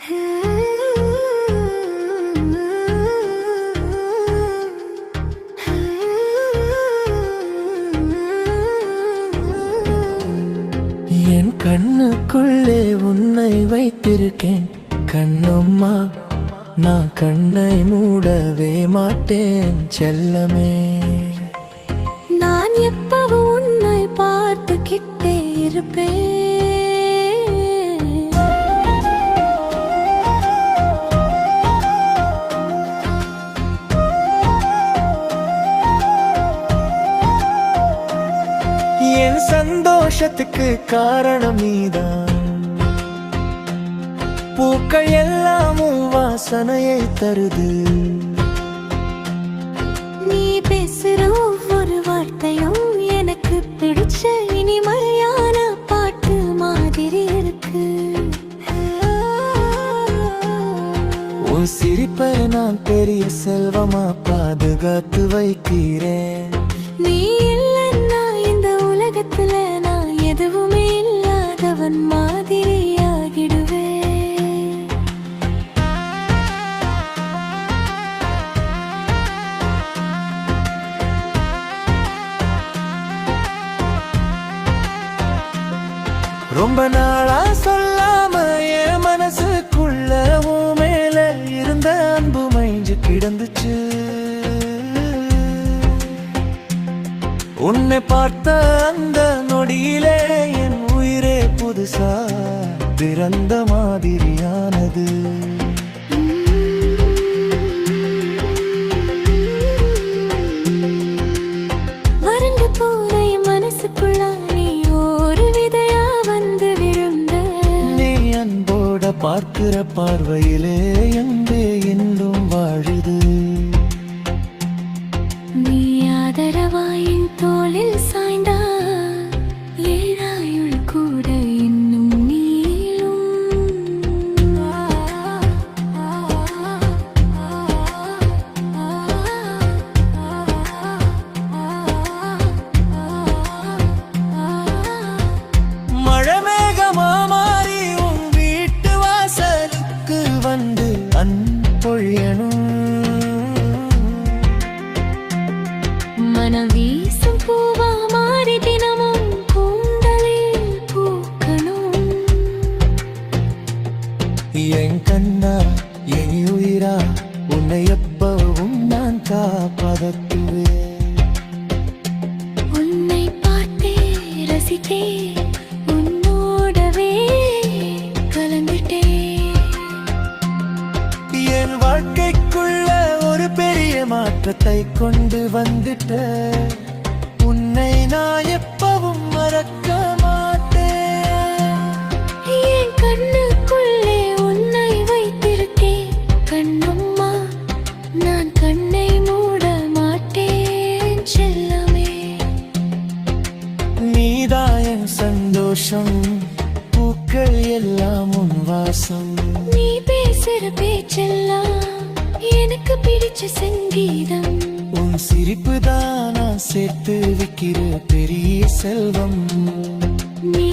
என் கண்ணுக்குள்ளே உன்னை வைத்திருக்கேன் கண்ணம்மா, நான் கண்ணை மூடவே மாட்டேன் செல்லமே. நான் எப்பவும் உன்னை பார்த்துக்கிட்டே இருப்பேன். என் சந்தோஷத்துக்கு காரணம் நீதான். பூக்கள் எல்லாமும் வாசனையை தருது. நீ பேசுற ஒவ்வொரு வார்த்தையும் எனக்கு பிடிச்ச இனிமையான பாட்டு மாதிரி இருக்கு. உன் சிரிப்பை நான் பெரிய செல்வமா பாதுகாத்து வைக்கிறேன். நீ இல்லைன்னா இந்த உலகத்துல நான் எதுவுமே இல்லாதவன் மாதிரியாகிடுவேன். ரொம்ப நாளா சொல்லாம என் மனசுக்குள்ள உன் மேல இருந்த அன்பு மைஞ்சு கிடந்துச்சு. உன்னை பார்த்த அந்த நொடியிலே என் உயிரே புதுசா பிறந்த மாதிரியானது. வறண்டு போன என் மனசுக்குள்ள நீ ஒரு விதையா வந்து விழுந்த. நீ அன்போட பார்க்கிற பார்வையிலே எங்கே இன்னும் வாழுது. நீ ஆதரவாயின் தோளில் சாய்ந்தா ஏழாயுள் கூட இன்னும் நீளும். மழை மேகமா மாறி உன் வீட்டு வாசலுக்கு வந்து அன்பொழியணும். மனம் வீசும் பூவா மாறி தினமும் கூந்தலில் பூக்கணும். என் கண்ணா என் உயிரா உன்னை எப்பவும் நான் காப்பாற்றுவேன். உன்னை பார்த்தே ரசித்தே உன்னோடவே கலந்துட்டேன். என் வாழ்க்கைக்குள்ள ஒரு பெரிய மாற்றத்தை கொண்டு வந்துட்ட. உன்னை நான் எப்பவும் மறக்க மாட்டேன். என் கண்ணுக்குள்ளே உன்னை வைத்திருக்கேன் கண்ணம்மா, நான் கண்ணை மூட மாட்டேன் செல்லமே. நீதான் என் சந்தோஷம், பூக்கள் எல்லாம் உன் வாசம். நீ பேசுற பேச்செல்லாம் எனக்கு பிடிச்ச சங்கீதம். உன் சிரிப்பு தான் நான் சேர்த்து வைக்கிற பெரிய செல்வம். நீ